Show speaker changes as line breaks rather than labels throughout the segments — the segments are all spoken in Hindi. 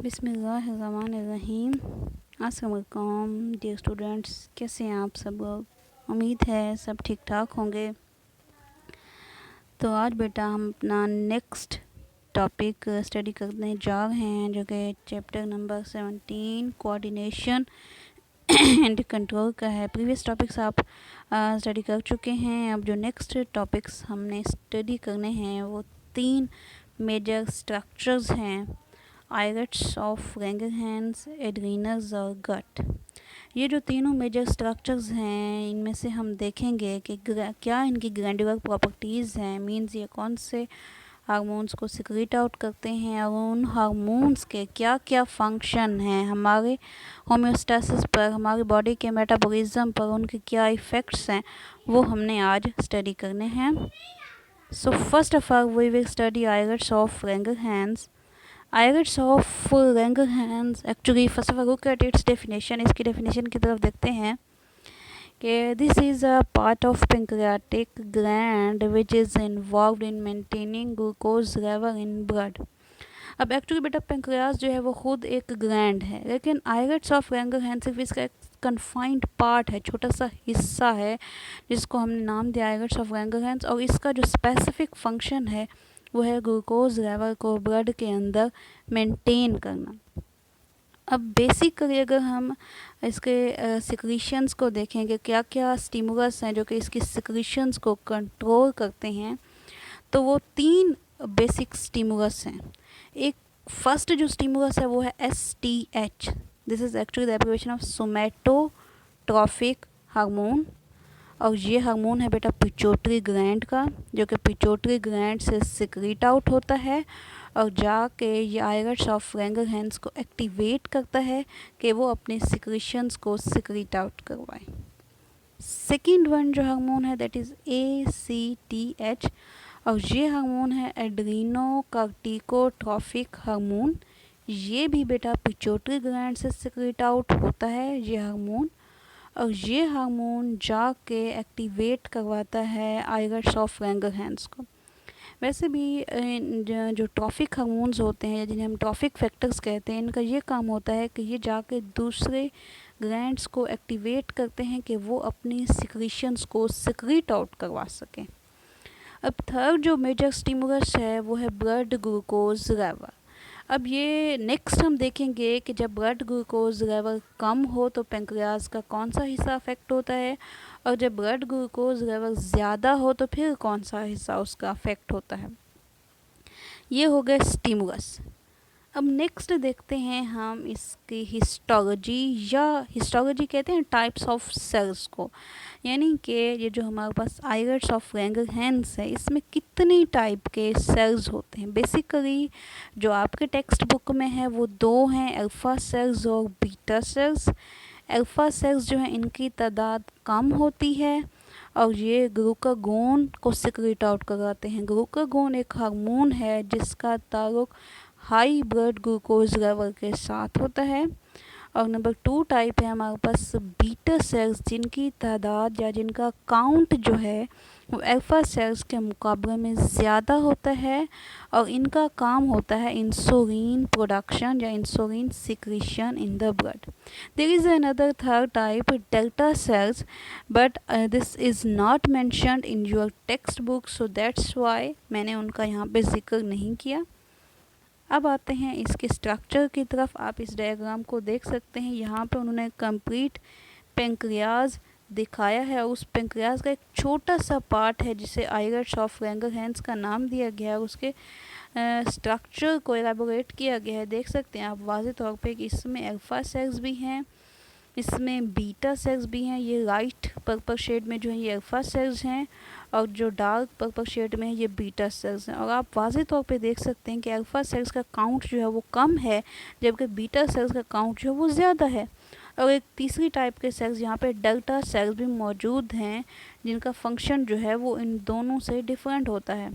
बिस्मिल्लाहिर्रहमानिर्रहीम। अस्सलाम वालेकुम डियर स्टूडेंट्स, कैसे हैं आप सब लोग? उम्मीद है सब ठीक ठाक होंगे। तो आज बेटा हम अपना नेक्स्ट टॉपिक स्टडी करने जा रहे हैं, जो कि chapter number 17 coordination and control का है। प्रीवियस टॉपिक्स आप स्टडी कर चुके हैं। अब जो नेक्स्ट टॉपिक्स हमने स्टडी करने हैं वो 3 मेजर स्ट्रक्चर्स हैं: आइलेट्स ऑफ लैंगरहैंस, एड्रीनल्स और गट। ये जो तीनों मेजर स्ट्रक्चर्स हैं, इनमें से हम देखेंगे कि क्या इनकी ग्लैंडुलर प्रॉपर्टीज़ हैं। मींस ये कौन से हार्मोन्स को सिक्रीट आउट करते हैं और उन हार्मोन्स के क्या क्या फंक्शन हैं हमारे होम्योस्टेसिस पर, हमारी बॉडी के मेटाबॉलिज्म पर, उनके क्या इफ़ेक्ट्स हैं, वो हमने आज स्टडी करने हैं। So first of all we will study islets of Langerhans. Islets of Langerhans, actually first of all look at its definition। इसकी definition की तरफ देखते हैं कि this is a part of pancreatic gland which is involved in maintaining glucose level in blood। अब एक्चुअली बेटा पेंक्रियास जो है वो खुद एक ग्लैंड है, लेकिन आइलेट्स ऑफ लैंगरहैंस सिर्फ इसका एक कन्फाइंड पार्ट है, छोटा सा हिस्सा है जिसको हमने नाम दिया आइलेट्स ऑफ लैंगरहैंस। और इसका जो स्पेसिफिक फंक्शन है वो है ग्लूकोज लेवल को ब्लड के अंदर मेंटेन करना। अब बेसिकली अगर हम इसके सिक्रीशंस को देखें कि क्या क्या स्टिमुलस हैं जो कि इसकी सिक्रीशंस को कंट्रोल करते हैं, तो वो 3 बेसिक स्टिमुलस हैं। एक फर्स्ट जो स्टिमुलस है वो है STH। This is actually the abbreviation of somatotrophic hormone. और ये हार्मोन है बेटा पिट्यूटरी ग्लैंड का, जो कि पिट्यूटरी ग्लैंड से सिक्रीट आउट होता है और जाके ये आइलेट्स ऑफ लैंगरहैंस को एक्टिवेट करता है कि वो अपने सिक्रीशंस को सिक्रीट आउट करवाए। सेकेंड वन जो हार्मोन है दैट इज़ ACTH, और ये हार्मोन है एड्रीनोकार्टिकोट्रॉफिक हार्मोन। ये भी बेटा पिट्यूटरी ग्लैंड से सिक्रीट आउट होता है ये हार्मोन, और ये हार्मोन जाके एक्टिवेट करवाता है आइलेट्स ऑफ लैंगरहैंस को। वैसे भी जो ट्रॉफिक हार्मोन्स होते हैं, जिन्हें हम ट्रॉफिक फैक्टर्स कहते हैं, इनका ये काम होता है कि ये जाके दूसरे ग्लैंड्स को एक्टिवेट करते हैं कि वो अपनी सिक्रीशंस को सिक्रीट आउट करवा सकें। अब थर्ड जो मेजर स्टिमुलस है वो है ब्लड ग्लूकोज लेवल। अब ये नेक्स्ट हम देखेंगे कि जब ब्लड ग्लूकोज लेवल कम हो तो पेंक्रियास का कौन सा हिस्सा अफेक्ट होता है, और जब ब्लड ग्लूकोज लेवल ज़्यादा हो तो फिर कौन सा हिस्सा उसका अफेक्ट होता है। ये हो गए स्टिमुलस। अब नेक्स्ट देखते हैं हम इसकी हिस्टोलॉजी, या हिस्टोलॉजी कहते हैं टाइप्स ऑफ सेल्स को, यानी कि ये जो हमारे पास आइलेट्स ऑफ लैंगरहैंस है इसमें कितने टाइप के सेल्स होते हैं। बेसिकली जो आपके टेक्स्ट बुक में है वो 2 हैं, अल्फ़ा सेल्स और बीटा सेल्स। अल्फ़ा सेल्स जो है इनकी तादाद कम होती है और ये ग्लूकागोन को सिक्रीट आउट कराते हैं। ग्लूकागोन एक हार्मोन है जिसका ताल्लुक हाई ब्लड ग्लूकोज लेवल के साथ होता है। और नंबर 2 टाइप है हमारे पास बीटा सेल्स, जिनकी तादाद या जिनका काउंट जो है वो अल्फ़ा सेल्स के मुकाबले में ज़्यादा होता है, और इनका काम होता है इंसुलिन प्रोडक्शन या insulin secretion in the blood. There is another third type delta cells, but this is not mentioned in your text book, so that's why मैंने उनका यहाँ पे जिक्र नहीं किया। अब आते हैं इसके स्ट्रक्चर की तरफ। आप इस डायग्राम को देख सकते हैं, यहाँ पे उन्होंने कंप्लीट पेंक्रियाज दिखाया है। उस पेंक्रियाज का एक छोटा सा पार्ट है जिसे आइलेट्स ऑफ लैंगरहैंस का नाम दिया गया है, उसके स्ट्रक्चर को एलाबोरेट किया गया है। देख सकते हैं आप वाज़ेह तौर पे कि इसमें अल्फ़ा सेल्स भी हैं, इसमें बीटा सेल्स भी हैं। ये लाइट पर्पल शेड में जो है ये अल्फ़ा सेल्स हैं, और जो डार्क पर्पल शेड में है ये बीटा सेल्स हैं। और आप वाज़ेह तौर पे देख सकते हैं कि अल्फ़ा सेल्स का काउंट जो है वो कम है, जबकि बीटा सेल्स का काउंट जो है वो ज़्यादा है। और एक तीसरी टाइप के सेल्स यहाँ पे डेल्टा सेल्स भी मौजूद हैं, जिनका फंक्शन जो है वो इन दोनों से डिफरेंट होता है।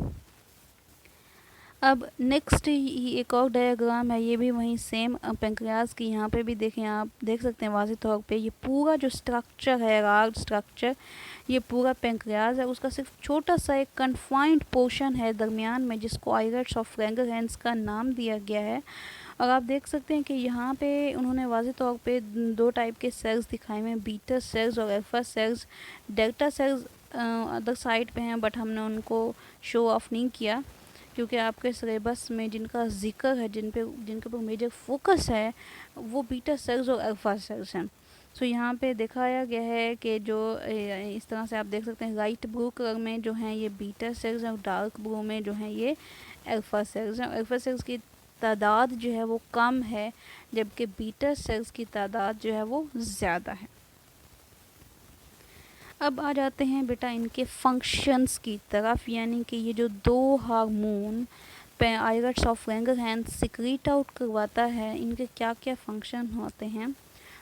अब नेक्स्ट एक और डायग्राम है, ये भी वहीं सेम पेंक्रियाज की। यहाँ पे भी देखें, आप देख सकते हैं वाज़ेह तौर पे ये पूरा जो स्ट्रक्चर है, राग स्ट्रक्चर, ये पूरा पेंक्रियाज है। उसका सिर्फ छोटा सा एक कन्फाइंड पोर्शन है दरमियान में, जिसको आइलेट्स ऑफ लैंगरहैंस का नाम दिया गया है। और आप देख सकते हैं कि यहाँ पे उन्होंने वाज़ेह तौर पे दो टाइप के सेल्स दिखाए हुए हैं, बीटा सेल्स और alpha cells. Delta sales other side पे हैं, बट हमने उनको शो ऑफ नहीं किया क्योंकि आपके सिलेबस में जिनका जिक्र है, जिनके ऊपर मेजर फोकस है, वो बीटा सेल्स और अल्फा सेल्स हैं। सो यहाँ पे दिखाया गया है कि जो इस तरह से आप देख सकते हैं, लाइट ब्लू कलर में जो हैं ये बीटा सेल्स हैं और डार्क ब्लू में जो हैं ये अल्फा सेल्स हैं। अल्फा सेल्स की तादाद जो है वो कम है, जबकि बीटा सेल्स की तादाद जो है वो ज़्यादा है। अब आ जाते हैं बेटा इनके फंक्शंस की तरफ, यानी कि ये जो दो hormone islets of Langerhans secrete out करवाता है, इनके क्या क्या फंक्शन होते हैं।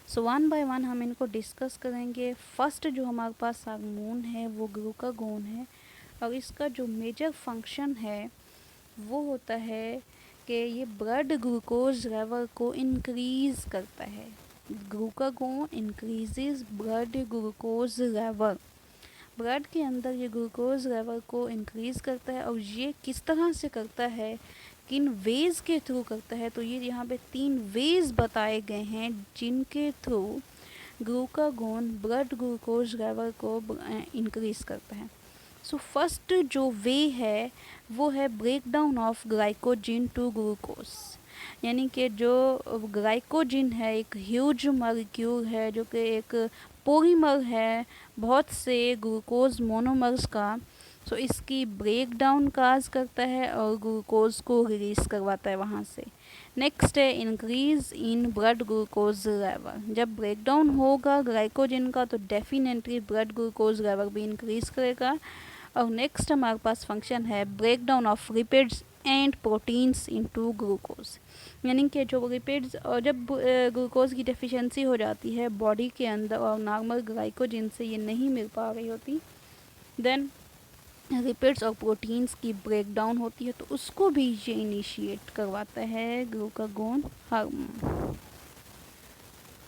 सो वन बाय वन हम इनको डिस्कस करेंगे। फर्स्ट जो हमारे पास हार्मोन है वो ग्लूकागोन है, और इसका जो मेजर फंक्शन है वो होता है कि ये ब्लड ग्लूकोज लेवल को इंक्रीज़ करता है। Glucagon increases blood glucose level, blood के अंदर ये ग्लूकोज लेवल को इंक्रीज़ करता है। और ये किस तरह से करता है, किन वेज के थ्रू करता है, तो ये यहाँ पे 3 वेज बताए गए हैं जिनके through glucagon blood glucose level को इंक्रीज़ करता है। सो फर्स्ट जो वे है वो है break down of glycogen to glucose, यानी कि जो ग्लाइकोजिन है एक ह्यूज मॉलिक्यूल है, जो कि एक पॉलीमर है बहुत से ग्लूकोज मोनोमर्स का। सो इसकी ब्रेक डाउन काज करता है और ग्लूकोज को रिलीज़ करवाता है वहाँ से। नेक्स्ट है increase in blood glucose level, जब ब्रेक डाउन होगा ग्लाइकोजिन का तो डेफिनेटली ब्लड ग्लूकोज लेवल भी इंक्रीज़ करेगा। और नेक्स्ट हमारे पास फंक्शन है break down of lipids and proteins into glucose, यानी कि जो लिपिड्स और जब ग्लूकोज की डेफिशिएंसी हो जाती है बॉडी के अंदर और नॉर्मल ग्लाइकोजिन से ये नहीं मिल पा रही होती, देन लिपिड्स और प्रोटीन्स की ब्रेक डाउन होती है, तो उसको भी ये इनिशिएट करवाता है ग्लूकागोन हार्मोन।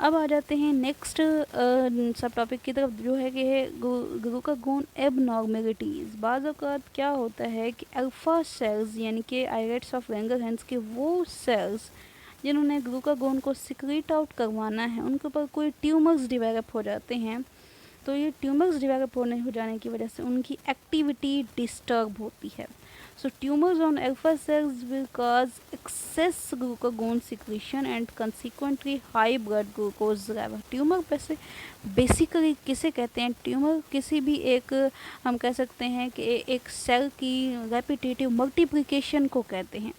अब आ जाते हैं नेक्स्ट सब टॉपिक की तरफ, जो है कि ग्लूकागोन एबनॉर्मेलिटीज़। बाज़ औक़ात क्या होता है कि अल्फ़ा सेल्स यानी कि आइलेट्स ऑफ लैंगरहैंस के वो सेल्स जिन्होंने ग्लूकागोन को सिक्रीट आउट करवाना है, उनके ऊपर कोई ट्यूमर्स डिवेलप हो जाते हैं। तो ये ट्यूमर्स डेवलप हो जाने की वजह से उनकी एक्टिविटी डिस्टर्ब होती है। So tumours on alpha cells will cause excess glucagon secretion and consequently high blood glucose level. Tumour वैसे बेसिकली किसे कहते हैं, ट्यूमर किसी भी एक हम कह सकते हैं कि एक सेल की रेपिटेटिव मल्टीप्लिकेशन को कहते हैं।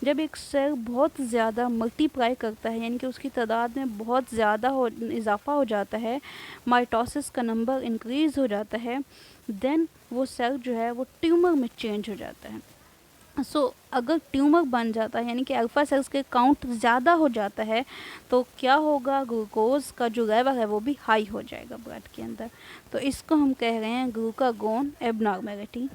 जब एक सेल बहुत ज़्यादा मल्टीप्लाई करता है, यानी कि उसकी तादाद में बहुत ज़्यादा इजाफा हो जाता है, माइटोसिस का नंबर इंक्रीज़ हो जाता है, देन वो सेल जो है वो ट्यूमर में चेंज हो जाता है। सो अगर ट्यूमर बन जाता है, यानी कि अल्फ़ा सेल्स के काउंट ज़्यादा हो जाता है, तो क्या होगा, ग्लूकोज का जो लेवल है वो भी हाई हो जाएगा ब्लड के अंदर। तो इसको हम कह रहे हैं ग्लूकागोन एबनॉर्मेलिटी।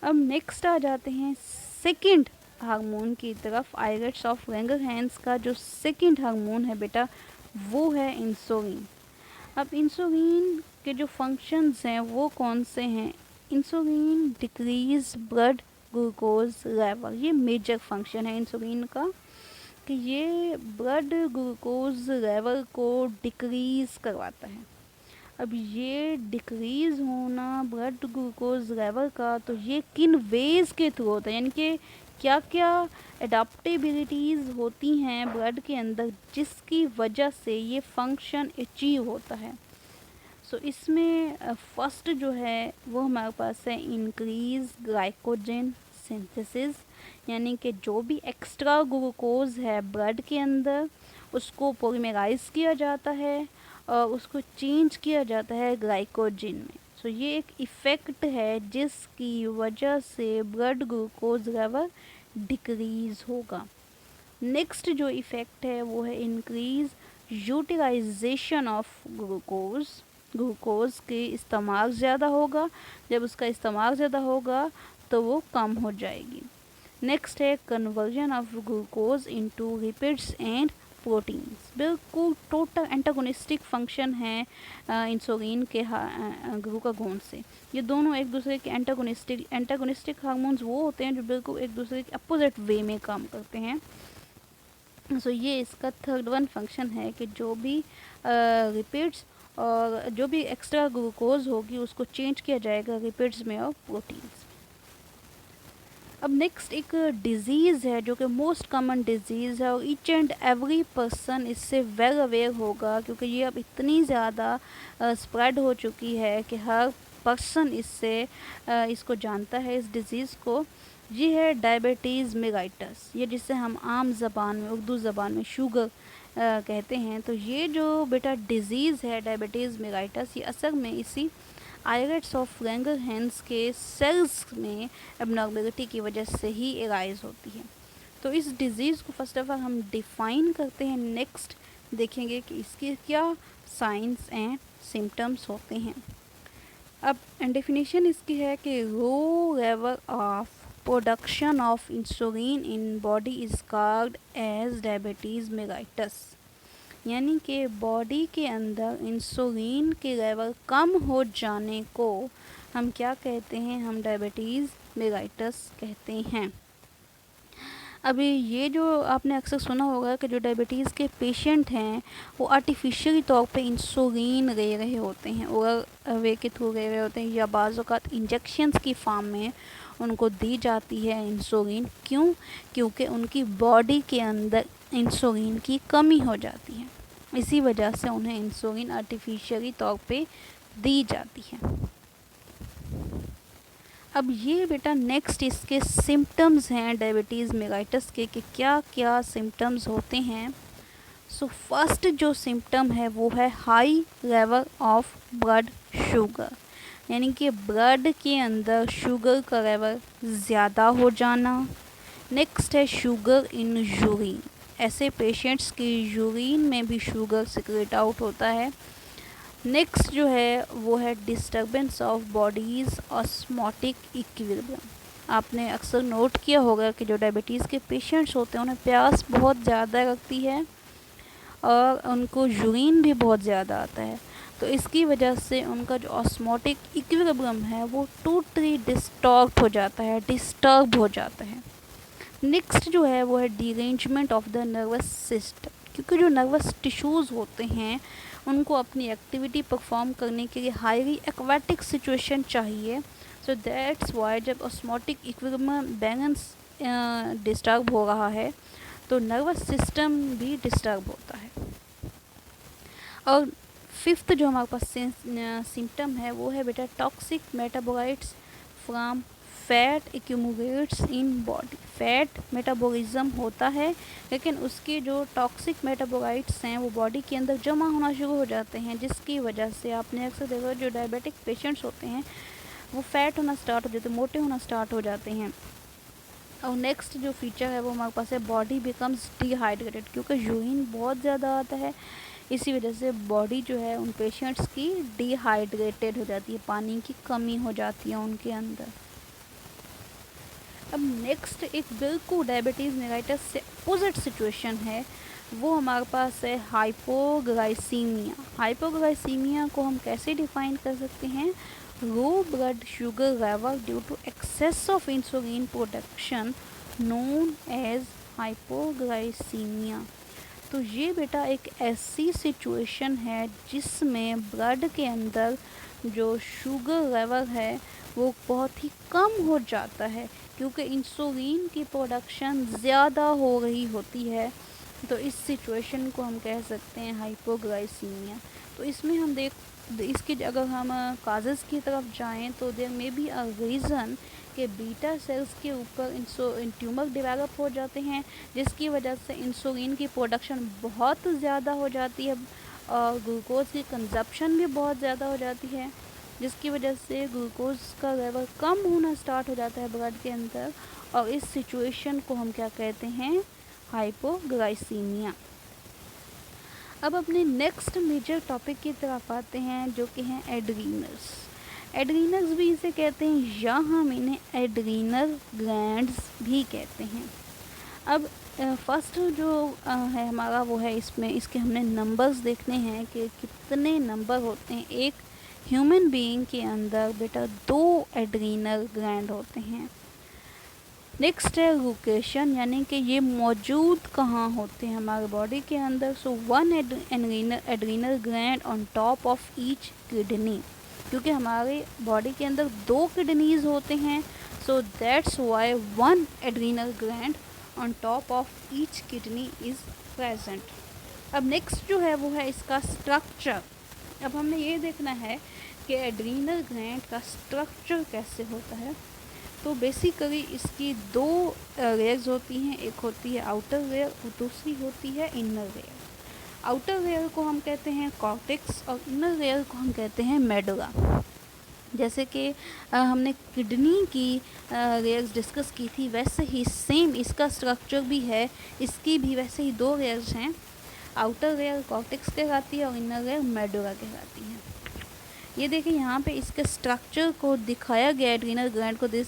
अब नेक्स्ट आ जाते हैं सेकंड हार्मोन की तरफ। आइलेट्स ऑफ लैंगरहैंस का जो सेकंड हार्मोन है बेटा वो है इंसुलिन। अब इंसुलिन के जो फंक्शंस हैं वो कौन से हैं, insulin decrease blood glucose level, ये मेजर फंक्शन है इंसुलिन का कि ये ब्लड ग्लूकोज लेवल को डिक्रीज़ करवाता है। अब ये डिक्रीज़ होना ब्लड ग्लूकोज लेवल का, तो ये किन वेज के थ्रू होता है, यानी कि क्या क्या एडाप्टेबिलिटीज़ होती हैं ब्लड के अंदर जिसकी वजह से ये फंक्शन अचीव होता है। सो इसमें फर्स्ट जो है वो हमारे पास है इंक्रीज ग्लाइकोजन सिंथेसिस, यानी कि जो भी एक्स्ट्रा ग्लूकोज है ब्लड के अंदर उसको पॉलीमराइज किया जाता है और उसको चेंज किया जाता है ग्लाइकोजिन में। सो ये एक इफ़ेक्ट है जिसकी वजह से ब्लड ग्लूकोज लेवल डिक्रीज़ होगा। नेक्स्ट जो इफ़ेक्ट है वो है increase utilization of glucose, glucose के इस्तेमाल ज़्यादा होगा, जब उसका इस्तेमाल ज़्यादा होगा तो वो कम हो जाएगी। नेक्स्ट है conversion of glucose into lipids and proteins. बिल्कुल टोटल एंटागोनिस्टिक फंक्शन है इंसुलिन के ग्लूकागोन से। ये दोनों एक दूसरे के एंटागोनिस्टिक हार्मोन्स वो होते हैं जो बिल्कुल एक दूसरे के अपोजिट वे में काम करते हैं। सो ये इसका थर्ड वन फंक्शन है कि जो भी लिपिड्स और जो भी एक्स्ट्रा ग्लूकोज होगी उसको चेंज किया जाएगा लिपिड्स में और प्रोटीन्स। अब नेक्स्ट एक डिज़ीज़ है जो कि मोस्ट कॉमन डिज़ीज़ है और ईच एंड एवरी पर्सन इससे वेल अवेयर होगा, क्योंकि ये अब इतनी ज़्यादा स्प्रेड हो चुकी है कि हर पर्सन इसको जानता है इस डिज़ीज़ को। ये है डायबिटीज़ मेलाइटस, ये जिसे हम आम ज़बान में उर्दू ज़बान में शुगर कहते हैं। तो ये जो बेटा डिज़ीज़ है डायबिटीज़ मेलाइटस, ये असल में इसी आइलेट्स ऑफ लैंगरहैंस के सेल्स में एबनॉर्मेलिटी की वजह से ही एराइज होती है। तो इस डिज़ीज़ को फर्स्ट ऑफ ऑल हम डिफ़ाइन करते हैं, नेक्स्ट देखेंगे कि इसके क्या साइंस एंड सिम्टम्स होते हैं। अब डेफिनेशन इसकी है कि low level of production of insulin in body is called as diabetes mellitus, यानी कि बॉडी के अंदर इंसुलिन के लेवल कम हो जाने को हम क्या कहते हैं, हम डायबिटीज़ मेलाइटस कहते हैं। अभी ये जो आपने अक्सर सुना होगा कि जो डायबिटीज़ के पेशेंट हैं वो आर्टिफिशियली तौर पे इंसुलिन ले रहे होते हैं, ओरल वे के थ्रू ले रहे होते हैं, या बाज़ औक़ात इंजेक्शंस की फॉर्म में उनको दी जाती है इंसुलिन। क्यों? क्योंकि उनकी बॉडी के अंदर इंसुलिन की कमी हो जाती है, इसी वजह से उन्हें इंसुलिन आर्टिफिशियली तौर पे दी जाती है। अब ये बेटा नेक्स्ट इसके सिम्टम्स हैं डायबिटीज़ मेलाइटस के कि क्या क्या सिम्टम्स होते हैं। सो फर्स्ट जो सिम्टम है वो है high level of blood sugar, यानी कि ब्लड के अंदर शुगर का लेवल ज़्यादा हो जाना। नेक्स्ट है शुगर इन यूरिन, ऐसे पेशेंट्स की यूरिन में भी शुगर सिक्रेट आउट होता है। नेक्स्ट जो है वो है disturbance of bodies osmotic equilibrium. आपने अक्सर नोट किया होगा कि जो डायबिटीज़ के पेशेंट्स होते हैं उन्हें प्यास बहुत ज़्यादा लगती है और उनको यूरिन भी बहुत ज़्यादा आता है, तो इसकी वजह से उनका जो ऑस्मोटिक इक्विलिब्रियम है वो टोटली डिस्टर्ब हो जाता है। नेक्स्ट जो है वो है derangement of the nervous system, क्योंकि जो नर्वस टिश्यूज़ होते हैं उनको अपनी एक्टिविटी परफॉर्म करने के लिए हाईली एक्वाटिक सिचुएशन चाहिए। सो दैट्स वाई जब ऑस्मोटिक इक्विलिब्रियम बैलेंस डिस्टर्ब हो रहा है तो नर्वस सिस्टम भी डिस्टर्ब होता है। और फिफ्थ जो हमारे पास सिम्टम है वो है बेटा toxic metabolites from fat accumulates in body. Fat metabolism होता है, लेकिन उसके जो टॉक्सिक मेटाबोलाइट्स हैं वो बॉडी के अंदर जमा होना शुरू हो जाते हैं, जिसकी वजह से आपने अक्सर देखा जो डायबिटिक पेशेंट्स होते हैं वो फैट होना स्टार्ट हो जाते हैं, मोटे होना स्टार्ट हो जाते हैं। और नेक्स्ट जो फीचर है वो हमारे पास है बॉडी बिकम्स डिहाइड्रेटेड, क्योंकि यूरिन बहुत ज़्यादा आता है, इसी वजह से बॉडी जो है उन पेशेंट्स की डिहाइड्रेटेड हो जाती है, पानी की कमी हो जाती है उनके अंदर। अब नेक्स्ट एक बिल्कुल डायबिटीज़ मेलाइटस से अपोजिट सिचुएशन है, वो हमारे पास है हाइपोग्लाइसीमिया। हाइपोग्लाइसीमिया को हम कैसे डिफाइन कर सकते हैं? Low blood sugar level due to excess of insulin production known as hypoglycemia. तो ये बेटा एक ऐसी सिचुएशन है जिसमें ब्लड के अंदर जो शुगर लेवल है वो बहुत ही कम हो जाता है, क्योंकि इंसुलिन की प्रोडक्शन ज़्यादा हो रही होती है। तो इस सिचुएशन को हम कह सकते हैं हाइपोग्लाइसीमिया। तो इसमें हम इसकी अगर हम काजेज़ की तरफ जाएं तो there may be a reason कि बीटा सेल्स के ऊपर ट्यूमर डेवलप हो जाते हैं, जिसकी वजह से इंसुलिन की प्रोडक्शन बहुत ज़्यादा हो जाती है और ग्लूकोज की कंजप्शन भी बहुत ज़्यादा हो जाती है, जिसकी वजह से ग्लूकोज का लेवल कम होना स्टार्ट हो जाता है ब्लड के अंदर, और इस सिचुएशन को हम क्या कहते हैं? हाइपोग्लाइसीमिया। अब अपने नेक्स्ट मेजर टॉपिक की तरफ आते हैं जो कि हैं एड्रीनल्स। एड्रीनल्स भी इसे कहते हैं या हम इन्हें एड्रीनल ग्लैंड्स भी कहते हैं। अब फर्स्ट जो है हमारा वो है, इसमें इसके हमने नंबर्स देखने हैं कि कितने नंबर होते हैं। एक ह्यूमन बीइंग के अंदर बेटा 2 एड्रीनल ग्लैंड होते हैं। नेक्स्ट है लोकेशन, यानी कि ये मौजूद कहाँ होते हैं हमारे बॉडी के अंदर। सो 1 adrenal gland on top of each kidney, क्योंकि हमारे बॉडी के अंदर 2 किडनीज होते हैं, सो that's Y 1 adrenal gland on top of each kidney is present. अब नेक्स्ट जो है वो है इसका स्ट्रक्चर। अब हमने ये देखना है कि एड्रीनल ग्लैंड का स्ट्रक्चर कैसे होता है। तो बेसिकली इसकी 2 लेयर्स होती हैं, एक होती है आउटर लेयर और दूसरी होती है इनर लेयर। आउटर लेयर को हम कहते हैं कॉर्टेक्स और इनर लेयर को हम कहते हैं मेडुला। जैसे कि हमने किडनी की लेयर्स डिस्कस की थी, वैसे ही सेम इसका स्ट्रक्चर भी है। इसकी भी वैसे ही 2 लेयर्स हैं, आउटर लेयर कॉर्टेक्स कहलाती है और इनर लेयर मेडुला कहलाती है। ये देखिए यहाँ पे इसके स्ट्रक्चर को दिखाया गया एड्रीनल ग्लैंड को। This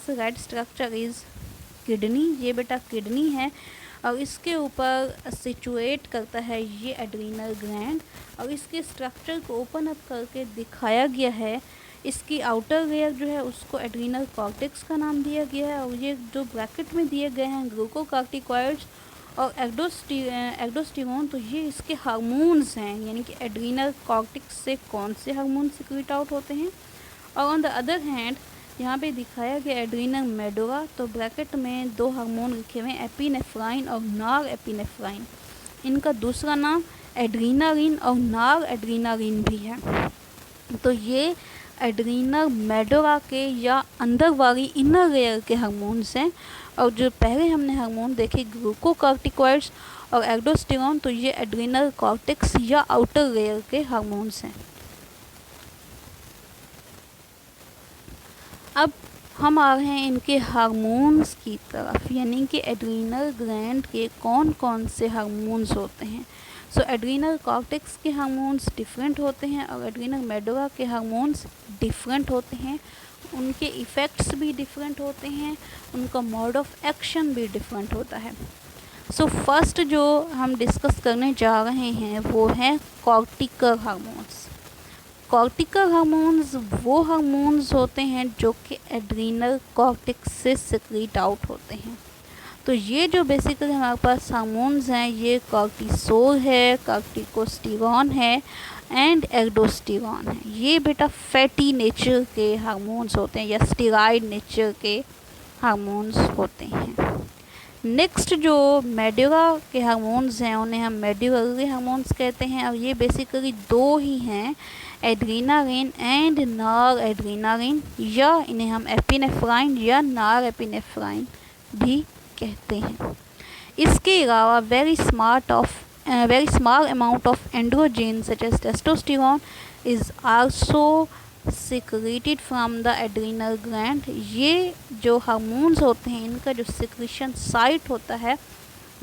red structure is kidney, ये बेटा किडनी है और इसके ऊपर सिचुएट करता है ये एड्रीनल ग्लैंड, और इसके स्ट्रक्चर को ओपन अप करके दिखाया गया है। इसकी आउटर लेयर जो है उसको एड्रीनल कॉर्टेक्स का नाम दिया गया है, और ये जो ब्रैकेट में दिए गए हैं ग्लूकोकार्टिकॉइड्स और एल्डोस्टेरोन, तो ये इसके हार्मोन्स हैं, यानी कि एड्रीनल कॉर्टेक्स से कौन से हार्मोन सिक्रीट आउट होते हैं। और ऑन द अदर हैंड यहाँ पे दिखाया गया एड्रीनल मेडुला, तो ब्रैकेट में 2 हार्मोन लिखे हुए हैं, एपिनेफ्राइन और नार एपिनेफ्राइन। इनका दूसरा नाम एड्रीनालिन और नार एड्रीनालिन भी है। तो ये एड्रीनल मेडुला के या अंदर वाली इनर लेयर के हार्मोन्स हैं। और जो पहले हमने हार्मोन देखे ग्लूकोकार्टिकॉइड्स और एल्डोस्टेरोन, तो ये एड्रीनल कॉर्टेक्स या आउटर लेयर के हार्मोन्स हैं। अब हम आ रहे हैं इनके हार्मोन्स की तरफ, यानी कि एड्रीनल ग्लैंड के कौन कौन से हार्मोन्स होते हैं। सो एड्रीनल कॉर्टेक्स के हार्मोन्स डिफरेंट होते हैं और एड्रीनल मेडुला के हार्मोन्स डिफरेंट होते हैं। उनके इफ़ेक्ट्स भी डिफरेंट होते हैं, उनका मोड ऑफ एक्शन भी डिफरेंट होता है। सो फर्स्ट जो हम डिस्कस करने जा रहे हैं वो हैं कॉर्टिकल हार्मोन्स। कॉर्टिकल हार्मोन्स वो हार्मोन्स होते हैं जो कि एड्रीनल कॉर्टेक्स से सिक्रीट आउट होते हैं। तो ये जो बेसिकली हमारे पास हार्मोन्स हैं, ये कॉर्टिसोल है, कॉर्टिकोस्टेरॉन है एंड एल्डोस्टेरॉन है। ये बेटा फैटी नेचर के हार्मोन्स होते हैं या स्टेरॉइड नेचर के हार्मोन्स होते हैं। नेक्स्ट जो मेडुला के हार्मोन्स हैं उन्हें हम मेडुलरी हार्मोन्स कहते हैं, और ये बेसिकली 2 ही हैं, एड्रीनालिन एंड नार एड्रीनालिन, या इन्हें हम एपिनेफ्राइन या नार एपिनेफ्राइन भी कहते हैं। इसके अलावा very small amount of androgen such as testosterone is also secreted from the adrenal gland. ये जो हार्मोन्स होते हैं इनका जो सिक्रीशन साइट होता है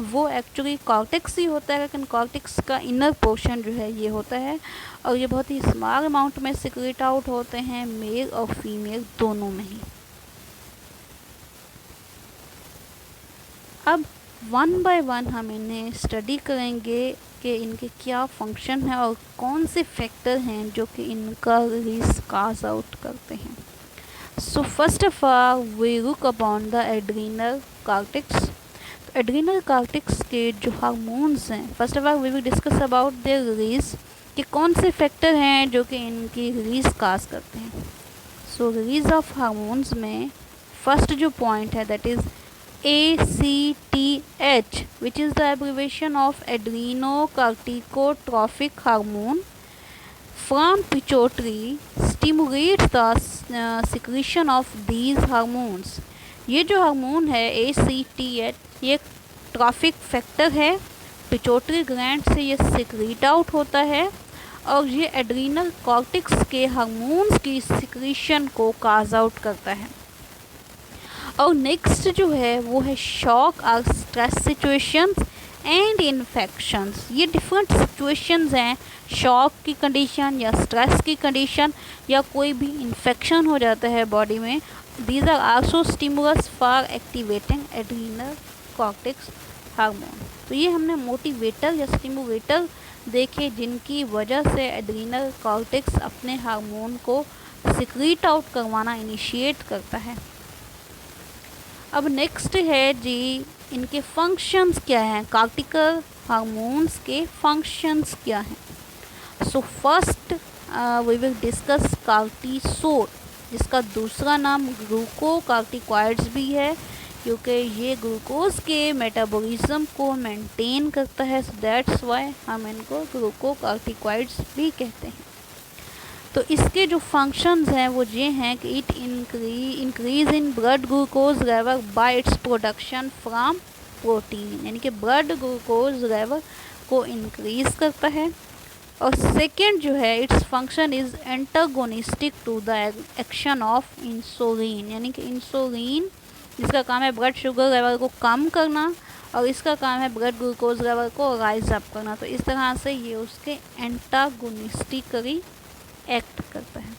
वो एक्चुअली कॉर्टेक्स ही होता है, लेकिन कॉर्टेक्स का इनर पोर्शन जो है ये होता है, और ये बहुत ही स्मॉल अमाउंट में सिक्रीट आउट होते हैं, मेल और फीमेल दोनों में ही। अब 1 बाय 1 हम इन्हें स्टडी करेंगे कि इनके क्या फंक्शन है और कौन से फैक्टर हैं जो कि इनका रिलीज काज आउट करते हैं। So first of all we look upon the adrenal cortex. Adrenal cortex के जो हार्मोन्स हैं, first of all we will discuss about their release, कि कौन से फैक्टर हैं जो कि इनकी रिलीज काज करते हैं। सो रिलीज ऑफ हार्मोन्स में फर्स्ट जो पॉइंट है that is ACTH, which is the abbreviation of adrenocorticotropic hormone from pituitary, stimulates the secretion of these hormones. ये जो हार्मोन है ACTH, ये ट्रॉफिक फैक्टर है, पिट्यूटरी ग्लैंड से ये सिक्रीट आउट होता है और ये एड्रीनल कॉर्टेक्स के हार्मोन्स की सिक्रीशन को काज आउट करता है। और नेक्स्ट जो है वो है शॉक और स्ट्रेस सिचुएशंस एंड इन्फेक्शंस, ये डिफरेंट सिचुएशंस हैं, शॉक की कंडीशन या स्ट्रेस की कंडीशन या कोई भी इन्फेक्शन हो जाता है बॉडी में, these are also stimulus for activating adrenal cortex hormone. तो ये हमने मोटिवेटर या स्टिमुलेटर देखे जिनकी वजह से एड्रीनल कॉर्टेक्स अपने हार्मोन को सिक्रीट आउट करवाना इनिशिएट करता है। अब नेक्स्ट है जी, इनके फंक्शंस क्या हैं, कॉर्टिकल हार्मोन्स के फंक्शंस क्या हैं। So first we will discuss cortisol, जिसका दूसरा नाम ग्लूकोकॉर्टिकॉइड्स भी है, क्योंकि ये ग्लूकोज के मेटाबॉलिज्म को मेंटेन करता है, सो दैट्स वाई हम इनको ग्लूकोकॉर्टिकॉइड्स भी कहते हैं। तो इसके जो फंक्शंस हैं वो ये हैं कि it increase in blood glucose level by its production from protein, यानी कि ब्लड ग्लूकोज लेवल को इंक्रीज करता है। और सेकेंड जो है, its function is antagonistic to the action of insulin, यानी कि इंसुलिन जिसका काम है ब्लड शुगर लेवल को कम करना और इसका काम है ब्लड ग्लूकोज लेवल को राइज अप करना। तो इस तरह से ये उसके एंटागोनिस्टिकली एक्ट करता है।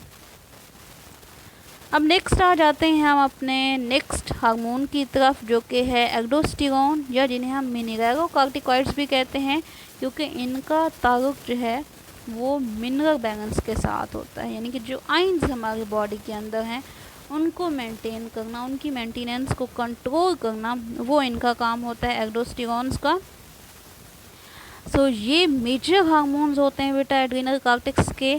अब नेक्स्ट आ जाते हैं हम अपने नेक्स्ट हार्मोन की तरफ, जो कि है एल्डोस्टेरोन, या जिन्हें हम मिनरलोकॉर्टिकॉइड्स भी कहते हैं, क्योंकि इनका ताल्लुक जो है वो मिनरल बैलेंस के साथ होता है, यानी कि जो आयंस हमारी बॉडी के अंदर हैं उनको मेंटेन करना, उनकी मेंटेनेंस को कंट्रोल करना, वो इनका काम होता है एल्डोस्टेरोन्स का। सो ये मेजर हार्मोन्स होते हैं बेटा एड्रीनल कॉर्टेक्स के,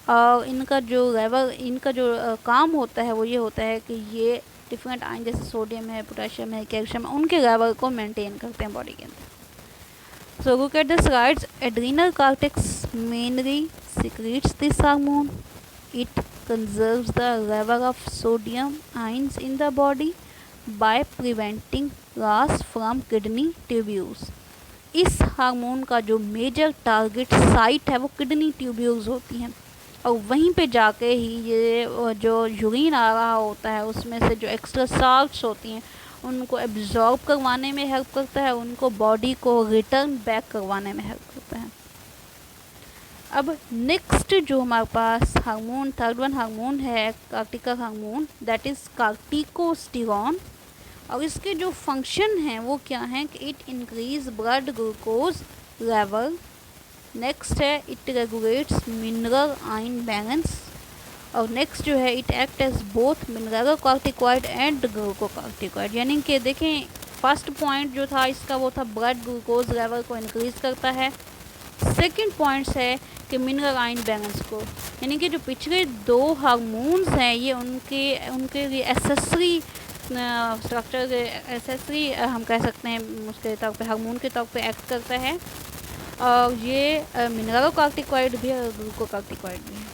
और इनका जो लेवल, इनका जो काम होता है वो ये होता है कि ये डिफरेंट आयन जैसे सोडियम है, पोटेशियम है, कैल्शियम है, उनके लेवल को मेंटेन करते हैं बॉडी के अंदर। So look at the slides, adrenal cortex mainly secretes this hormone. It conserves the level of sodium ions in the body by preventing loss from kidney tubules. इस हार्मोन का जो मेजर टारगेट साइट है वो किडनी ट्यूब्यूल्स होती हैं, और वहीं पे जाके ही ये जो यूरिन आ रहा होता है उसमें से जो एक्स्ट्रा साल्ट्स होती हैं उनको एब्जॉर्ब करवाने में हेल्प करता है, उनको बॉडी को रिटर्न बैक करवाने में हेल्प करता है। अब नेक्स्ट जो हमारे पास हार्मोन, थर्ड वन हार्मोन है cortical hormone, that is corticosterone, और इसके जो फंक्शन हैं वो क्या हैं कि it increase blood glucose level. Next है it regulates mineral ion balance, और नेक्स्ट जो है it act as both mineralocorticoid and glucocorticoid, यानी कि देखें फर्स्ट पॉइंट जो था इसका वो था ब्लड ग्लूकोज लेवल को इंक्रीज करता है, सेकेंड पॉइंट्स है कि मिनरल आयन बैलेंस को, यानी कि जो पिछले दो हार्मोन्स हैं ये उनके लिए एसेसरी स्ट्रक्चर, एसेसरी हम कह सकते हैं उसके तौर पे, हार्मोन के तौर पे एक्ट करता है, और ये मिनरलोकॉर्टिकॉइड भी है और ग्लूकोकॉर्टिकॉइड भी है।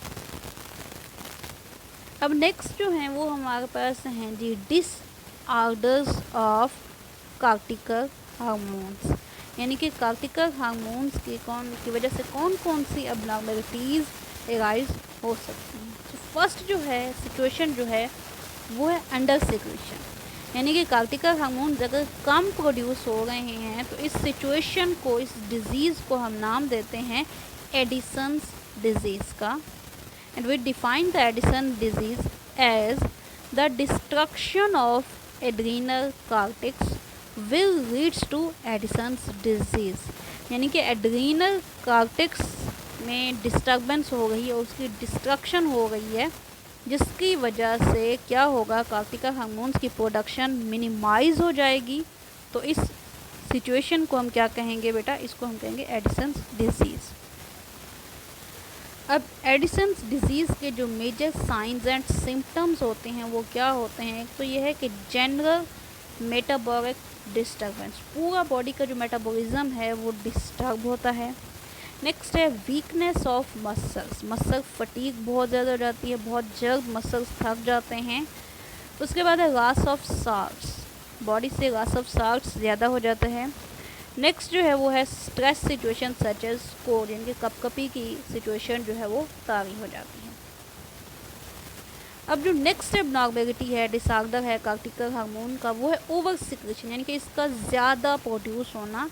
अब नेक्स्ट जो हैं वो हमारे पास हैं जी डिसऑर्डर्स ऑफ कॉर्टिकल हार्मोन्स, यानी कि कॉर्टिकल हार्मोन्स की वजह से कौन कौन सी अबनॉर्मलिटीज़ एराइज हो सकती हैं। तो फर्स्ट जो है सिचुएशन जो है वो है अंडर सिक्रेशन, यानी कि कॉर्टिकल हार्मोन्स अगर कम प्रोड्यूस हो रहे हैं तो इस सिचुएशन को, इस डिज़ीज़ को हम नाम देते हैं एडिसन्स डिजीज़ का। And we define the Addison disease as the destruction of adrenal cortex will leads to Addison's disease, यानी कि एड्रीनल कॉर्टेक्स में डिस्टर्बेंस हो गई है, उसकी डिस्ट्रक्शन हो गई है, जिसकी वजह से क्या होगा, कॉर्टिकल हार्मोन्स की प्रोडक्शन मिनिमाइज हो जाएगी। तो इस सिचुएशन को हम क्या कहेंगे बेटा, इसको हम कहेंगे एडिसन्स डिजीज़। अब एडिसन्स डिजीज़ के जो मेजर साइंस एंड सिम्टम्स होते हैं वो क्या होते हैं, तो ये है कि जनरल मेटाबॉलिक डिस्टर्बेंस, पूरा बॉडी का जो मेटाबॉलिज्म है वो डिस्टर्ब होता है। नेक्स्ट है weakness of muscles, muscle fatigue बहुत ज़्यादा हो जाती है, बहुत जल्द मसल्स थक जाते हैं। उसके बाद है लॉस ऑफ साल्ट्स, बॉडी से लॉस ऑफ साल्ट्स ज़्यादा हो जाता है। नेक्स्ट जो है वो है stress situation such as cold, यानी कि कपकपी की सिचुएशन जो है वो तारी हो जाती है। अब जो नेक्स्ट एबनॉर्मलिटी है, डिसऑर्डर है कॉर्टिकल हार्मोन का, वो है ओवर सिक्रेशन, यानी कि इसका ज़्यादा प्रोड्यूस होना।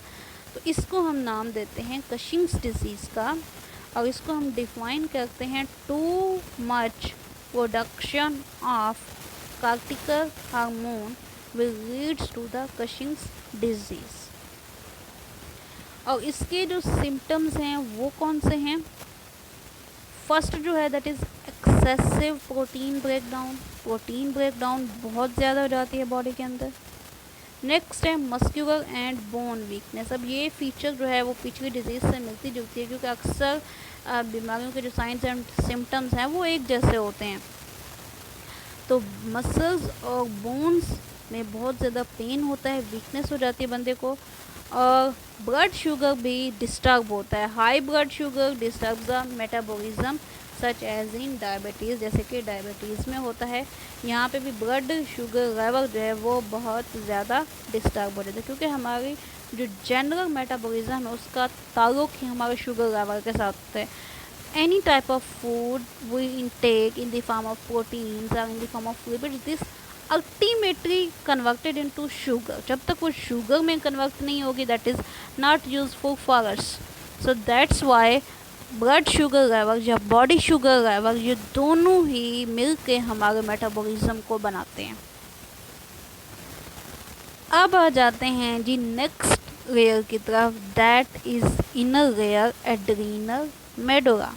तो इसको हम नाम देते हैं कशिंग्स डिजीज़ का, और इसको हम डिफाइन करते हैं too much production of cortical hormone will leads to the Cushing's disease. और इसके जो सिम्टम्स हैं वो कौन से हैं? फर्स्ट जो है that is excessive protein breakdown, protein breakdown बहुत ज़्यादा हो जाती है बॉडी के अंदर। नेक्स्ट है मस्क्यूलर एंड बोन वीकनेस। अब ये फीचर जो है वो पिछली डिजीज़ से मिलती जुलती है, क्योंकि अक्सर बीमारियों के जो साइंस एंड सिम्टम्स हैं वो एक जैसे होते हैं। तो मसल्स और बोन्स में बहुत ज़्यादा पेन होता है, वीकनेस हो जाती है बंदे को, और ब्लड शुगर भी डिस्टर्ब होता है। High blood sugar disturbs the metabolism such as in diabetes, जैसे कि डायबिटीज़ में होता है। यहाँ पे भी ब्लड शुगर लेवल जो है वो बहुत ज़्यादा डिस्टर्ब हो जाता है, क्योंकि हमारी जो जनरल मेटाबॉलिज्म है उसका ताल्लुक ही हमारे शुगर लेवल के साथ होता है। Any type of food we intake in the form of proteins or in the form of lipids, this ultimately converted into sugar. जब तक वो शुगर में कन्वर्ट नहीं होगी, that is not useful for us. So that's why blood sugar level या बॉडी शुगर लेवल ये दोनों ही मिल के हमारे मेटाबॉलिज्म को बनाते हैं। अब आ जाते हैं जी नेक्स्ट लेयर की तरफ, that is inner layer adrenal medulla.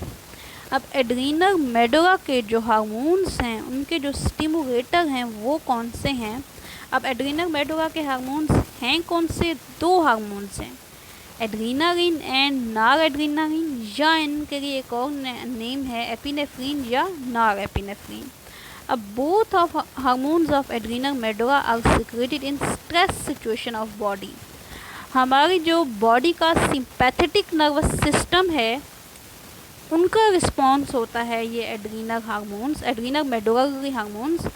अब एड्रीनल मेडुला के जो हार्मोन्स हैं उनके जो स्टिमुलेटर हैं वो कौन से हैं? अब एड्रीनल मेडुला के हार्मोन्स हैं कौन से? दो हार्मोन्स हैं, एड्रीनालिन एंड नॉर एड्रीनालिन, या इनके लिए एक और नेम है एपिनेफ्रिन या नॉर एपिनेफ्रिन। अब both of hormones of adrenal medulla are secreted in stress situation of body. हमारी जो बॉडी का सिंपैथेटिक नर्वस सिस्टम है उनका रिस्पॉन्स होता है ये adrenal hormones, adrenal medullary hormones.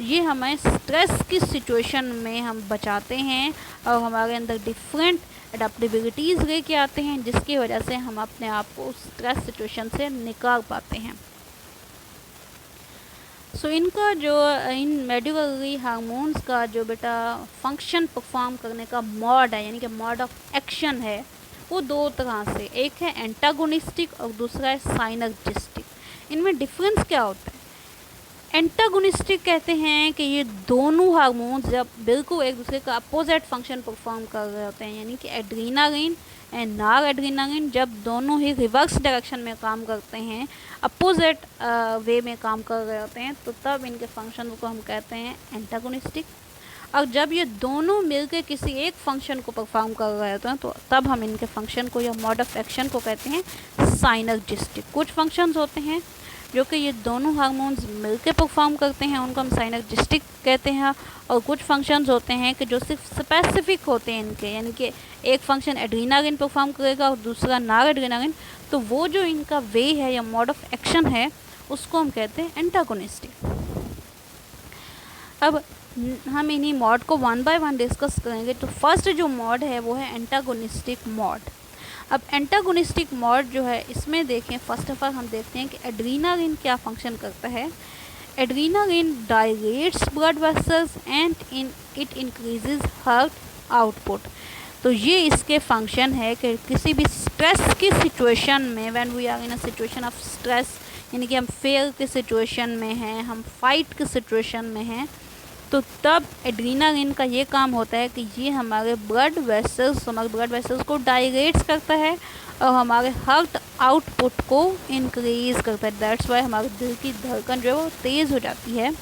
ये हमें स्ट्रेस की सिचुएशन में हम बचाते हैं और हमारे अंदर डिफरेंट एडेप्टेबिलिटीज़ लेके आते हैं, जिसकी वजह से हम अपने आप को उस स्ट्रेस सिचुएशन से निकाल पाते हैं। सो इनका जो इन मेडुलरी हार्मोन्स का जो बेटा फंक्शन परफॉर्म करने का मोड है, यानी कि मोड ऑफ एक्शन है, वो दो तरह से, एक है एंटागोनिस्टिक और दूसरा है साइनर्जिस्टिक। इनमें डिफरेंस क्या होता है? एंटागोनिस्टिक कहते हैं कि ये दोनों हार्मोन्स जब बिल्कुल एक दूसरे का अपोजिट फंक्शन परफॉर्म कर रहे होते हैं, यानी कि एड्रीनालिन एंड नॉर एड्रीनालिन जब दोनों ही रिवर्स डायरेक्शन में काम करते हैं, अपोजिट वे में काम कर रहे होते हैं, तो तब इनके फंक्शन को हम कहते हैं एंटागोनिस्टिक। और जब ये दोनों मिलकर किसी एक फंक्शन को परफॉर्म कर रहे होते हैं तो तब हम इनके फंक्शन को या मोड ऑफ एक्शन को कहते हैं साइनर्जिस्टिक। कुछ फंक्शंस होते हैं जो कि ये दोनों हार्मोन्स मिलकर परफॉर्म करते हैं, उनको हम साइनर्जिस्टिक कहते हैं, और कुछ फंक्शंस होते हैं कि जो सिर्फ स्पेसिफिक होते हैं इनके, यानी कि एक फंक्शन एड्रीनालिन परफॉर्म करेगा और दूसरा नॉर एड्रीनालिन, तो वो जो इनका वे है या मोड ऑफ एक्शन है उसको हम कहते हैं एंटागोनिस्टिक। अब हम इन्हीं मॉड को वन बाय वन डिस्कस करेंगे। तो फर्स्ट जो मॉड है वो है एंटागोनिस्टिक मॉड। अब एंटागोनिस्टिक मॉड जो है इसमें देखें, फर्स्ट ऑफ ऑल हम देखते हैं कि एड्रीनालिन क्या फंक्शन करता है। Adrenaline dilates blood vessels and it increases heart output. तो ये इसके फंक्शन है कि किसी भी स्ट्रेस की सिचुएशन में, when we are in a situation of stress, यानी कि हम फेयर की सिचुएशन में हैं, हम फाइट की सिचुएशन में हैं, तो तब एड्रीनालिन का ये काम होता है कि ये हमारे ब्लड वेसल्स को डायलेट्स करता है और हमारे हार्ट आउटपुट को इंक्रीज़ करता है। दैट्स वाई हमारे दिल की धड़कन जो है वो तेज़ हो जाती है।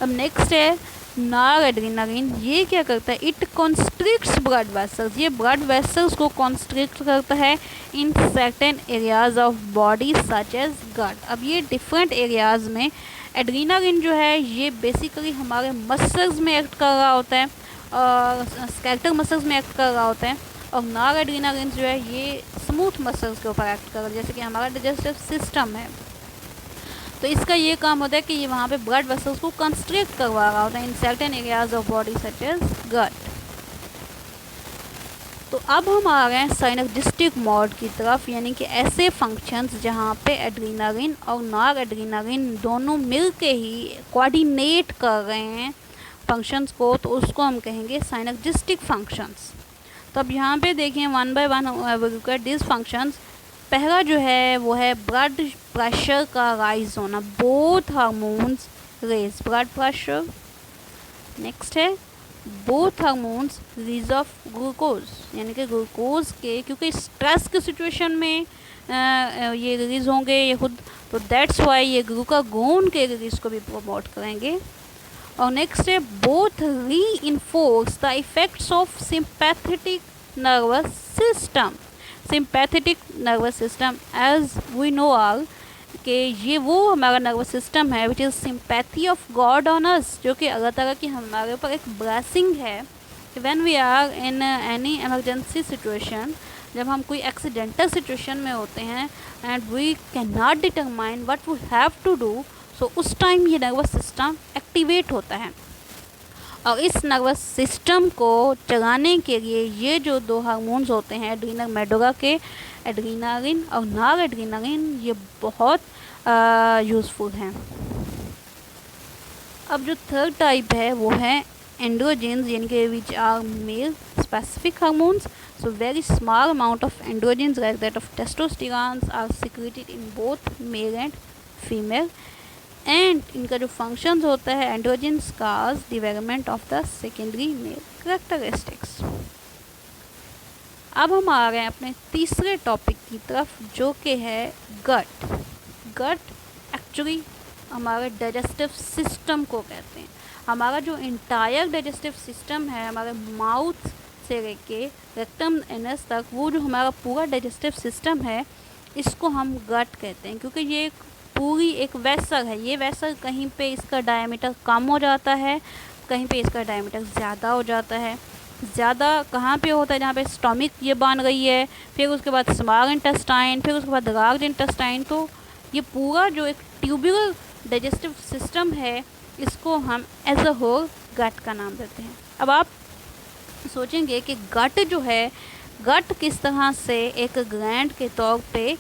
अब नेक्स्ट है नॉर एड्रीनालिन। ये क्या करता है? It constricts blood vessels. ये ब्लड वेसल्स को कॉन्स्ट्रिक्ट करता है in certain areas of body such as gut. अब ये डिफरेंट एरियाज़ में एड्रीनालिन जो है ये बेसिकली हमारे मसल्स में एक्ट कर रहा होता है और स्केलेटल मसल्स में एक्ट कर रहा होता है, और नॉर एड्रीनालिन जो है ये स्मूथ मसल्स के ऊपर एक्ट कर रहा है, जैसे कि हमारा डाइजेस्टिव सिस्टम है। तो इसका ये काम होता है कि ये वहाँ पे ब्लड वेसल्स को कंस्ट्रिक्ट करवा रहा होता है in certain areas of body such as gut. तो अब हम आ गए हैं साइनर्जिस्टिक मोड की तरफ, यानी कि ऐसे फंक्शंस जहाँ पे एड्रीनालिन और नॉर एड्रीनालिन दोनों मिल के ही कोऑर्डिनेट कर रहे हैं फंक्शंस को, तो उसको हम कहेंगे साइनर्जिस्टिक फंक्शंस। तो अब यहाँ पे देखें one by one look at this functions. पहला जो है वो है ब्लड प्रेशर का राइज होना, both hormones raise blood pressure. Next है both hormones release of glucose, यानी कि ग्लूकोज के, क्योंकि स्ट्रेस की सिचुएशन में ये रिलीज होंगे ये खुद, तो दैट्स वाई ये ग्लूकागोन के रिलीज को भी प्रमोट करेंगे। और नेक्स्ट है both reinforce the effects of sympathetic nervous system. Sympathetic nervous system as we know all कि ये वो हमारा नर्वस सिस्टम है which is sympathy of God on us, जो कि अल्लाह ताला की हमारे ऊपर एक ब्लेसिंग है। When we are in any emergency situation, जब हम कोई एक्सीडेंटल सिचुएशन में होते हैं and we can not determine what we have to do, so उस टाइम ये नर्वस सिस्टम एक्टिवेट होता है। और इस नर्वस सिस्टम को चलाने के लिए ये जो दो हार्मोन्स होते हैं एड्रीनल मेडुला के, एड्रीनालिन और नॉर एड्रीनालिन, ये बहुत यूज़फुल हैं। अब जो थर्ड टाइप है वो है एंड्रोजेंस, यानी कि which are male specific hormones. So very small amount of androgens like that of testosterone are secreted in both male and female, and इनका जो फंक्शंस होता है androgens cause development of the secondary male characteristics. अब हम आ रहे हैं अपने तीसरे टॉपिक की तरफ, जो कि है गट। गट एक्चुअली हमारे डाइजेस्टिव सिस्टम को कहते हैं। हमारा जो इंटायर डाइजेस्टिव सिस्टम है, हमारे माउथ से लेके रेक्टम एनस तक, वो जो हमारा पूरा डाइजेस्टिव सिस्टम है, इसको हम गट कहते हैं, क्योंकि ये पूरी एक वेसल है। ये वेसल कहीं पे इसका डायमीटर कम हो जाता है, कहीं पे इसका डायमीटर ज़्यादा हो जाता है। ज़्यादा कहाँ पे होता है, जहाँ पे स्टोमिक ये बन गई है, फिर उसके बाद स्मॉल इंटेस्टाइन, फिर उसके बाद लार्ज इंटेस्टाइन। तो ये पूरा जो एक ट्यूबुलर डाइजेस्टिव सिस्टम है, इसको हम एज अ होल गट का नाम देते हैं। अब आप सोचेंगे कि गट जो है, गट किस तरह से एक ग्लैंड के तौर पे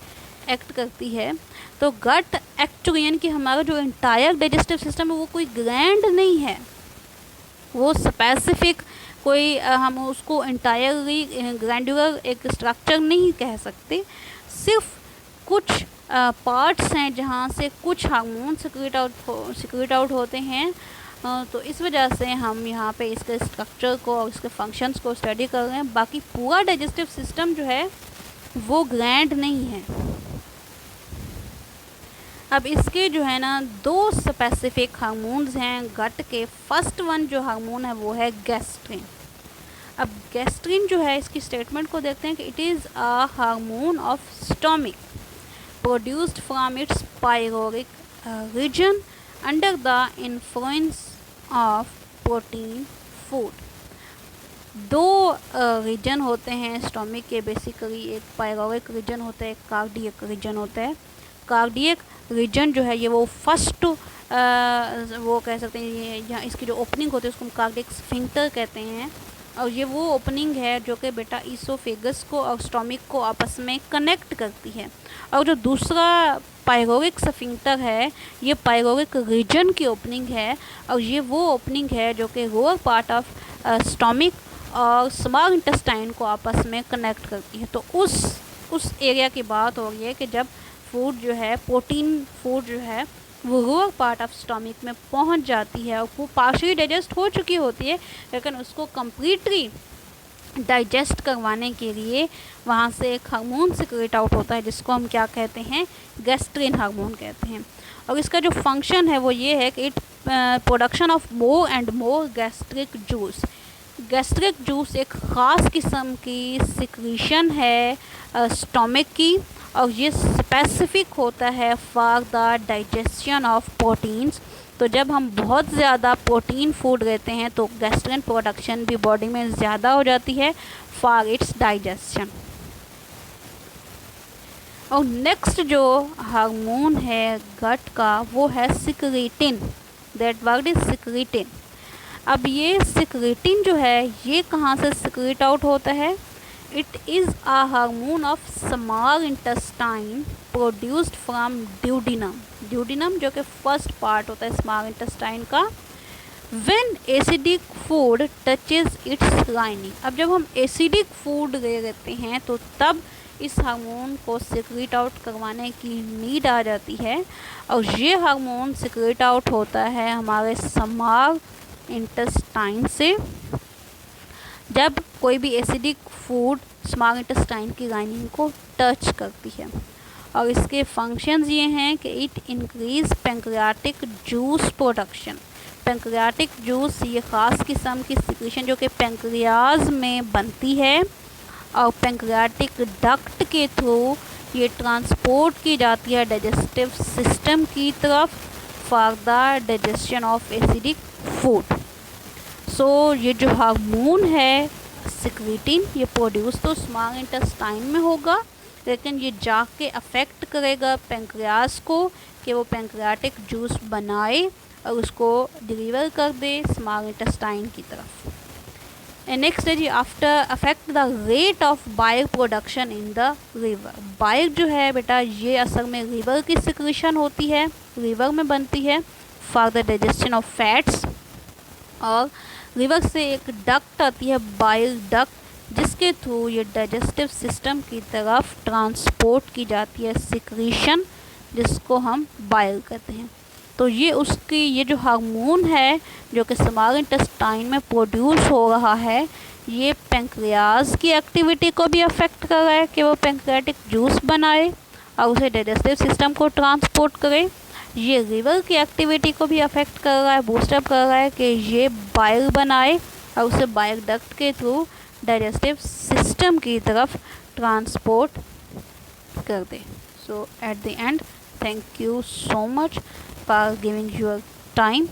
एक्ट करती है। तो गट एक्चुअली यानी कि हमारा जो इंटायर डाइजेस्टिव सिस्टम है वो कोई ग्लैंड नहीं है, वो स्पेसिफिक कोई हम उसको इंटायरली ग्लैंडुलर एक स्ट्रक्चर नहीं कह सकते। सिर्फ कुछ पार्ट्स हैं जहाँ से कुछ हार्मोन सिक्रेट आउट होते हैं। तो इस वजह से हम यहाँ पे इसके स्ट्रक्चर को और इसके फंक्शंस को स्टडी कर रहे हैं। बाकी पूरा डाइजेस्टिव सिस्टम जो है वो ग्लैंड नहीं है। अब इसके जो है ना दो स्पेसिफिक हार्मोन्स हैं गट के। फर्स्ट वन जो हार्मोन है वो है गैस्ट्रिन। अब गैस्ट्रिन जो है, इसकी स्टेटमेंट को देखते हैं कि it is a hormone of stomach produced from its pyloric region under the influence of protein food. दो रीजन होते हैं स्टोमिक के बेसिकली, एक पायरोरिक रीजन होता है, एक कार्डियक रीजन होता है। कार्डियक रीजन जो है ये वो फर्स्ट वो कह सकते हैं, ये यहाँ इसकी जो ओपनिंग होती है उसको हम कार्डियक स्फिंक्टर कहते हैं। और ये वो ओपनिंग है जो कि बेटा ईसोफेगस को और स्टोमिक को आपस में कनेक्ट करती है। और जो दूसरा पायरोरिक स्फिंक्टर है, ये पायरोरिक रीजन की ओपनिंग है, और ये वो ओपनिंग है जो कि लोअर पार्ट ऑफ स्टोमिक और स्मॉल इंटेस्टाइन को आपस में कनेक्ट करती है। तो उस एरिया की बात हो रही है कि जब फूड जो है, प्रोटीन फूड जो है, वो लोअर पार्ट ऑफ स्टोमिक में पहुंच जाती है और वो पार्शियली डाइजेस्ट हो चुकी होती है, लेकिन उसको कम्प्लीटली डाइजेस्ट करवाने के लिए वहाँ से एक हार्मोन सिक्रेट आउट होता है जिसको हम क्या कहते हैं, गैस्ट्रिन हार्मोन कहते हैं। और इसका जो फंक्शन है वो ये है कि it production of more and more gastric juice. Gastric juice एक ख़ास किस्म की सिक्रीशन है स्टोमिक की, और ये स्पेसिफिक होता है for the digestion of proteins. तो जब हम बहुत ज़्यादा प्रोटीन फूड लेते हैं तो गैस्ट्रिन प्रोडक्शन भी बॉडी में ज़्यादा हो जाती है फॉर इट्स डाइजेशन। और नेक्स्ट जो हार्मोन है गट का वो है secretin. That word is secretin. अब ये सिक्रीटिन जो है ये कहाँ से सिक्रीट आउट होता है? It is a hormone of small intestine produced from duodenum. Duodenum जो कि फर्स्ट पार्ट होता है स्मॉल इंटेस्टाइन का, when acidic food touches it's lining. अब जब हम एसिडिक फूड ले लेते हैं तो तब इस हार्मोन को सिक्रीट आउट करवाने की नीड आ जाती है, और ये हार्मोन सिक्रीट आउट होता है हमारे स्मॉल इंटेस्टाइन से। जब कोई भी एसिडिक फूड स्मॉल इंटेस्टाइन की लाइनिंग को टच करती है, और इसके फंक्शंस ये हैं कि it increase pancreatic juice production. Pancreatic juice ये ख़ास किस्म की सिक्रीशन जो कि पैंक्रियाज में बनती है, और पैंक्रियाटिक डक्ट के थ्रू ये ट्रांसपोर्ट की जाती है डाइजेस्टिव सिस्टम की तरफ for the digestion of acidic food. So ये जो हार्मोन है सिक्रीटिन, ये प्रोड्यूस तो स्मॉल इंटेस्टाइन में होगा, लेकिन ये जाके अफेक्ट करेगा पैंक्रियाज को कि वो पैंक्रियाटिक जूस बनाए और उसको डिलीवर कर दे स्मॉल इंटेस्टाइन की तरफ। एंड नेक्स्ट है जी, after affect the rate of bile production in the liver. Bile जो है बेटा ये असल में लिवर की सिक्रीशन होती है, लिवर में बनती है for the digestion of fats, और लिवर से एक डक्ट आती है बाइल डक्ट, जिसके थ्रू ये डाइजेस्टिव सिस्टम की तरफ ट्रांसपोर्ट की जाती है सिक्रीशन, जिसको हम बाइल कहते हैं। तो ये जो हार्मोन है जो कि स्मॉल इंटेस्टाइन में प्रोड्यूस हो रहा है, ये पैंक्रियाज की एक्टिविटी को भी अफेक्ट कर रहा है कि वो पैंक्रियाटिक जूस बनाए और उसे डाइजेस्टिव सिस्टम को ट्रांसपोर्ट करे। ये लिवर की एक्टिविटी को भी अफेक्ट कर रहा है, बूस्टअप कर रहा है कि ये बाइल बनाए और उसे बाइल डक्ट के थ्रू डाइजेस्टिव सिस्टम की तरफ ट्रांसपोर्ट कर दे। So at the end thank you so much for giving your time,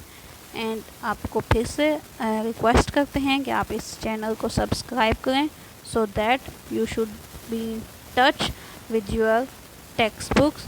and आपको फिर से रिक्वेस्ट करते हैं कि आप इस चैनल को सब्सक्राइब करें so that you should be in touch with your text books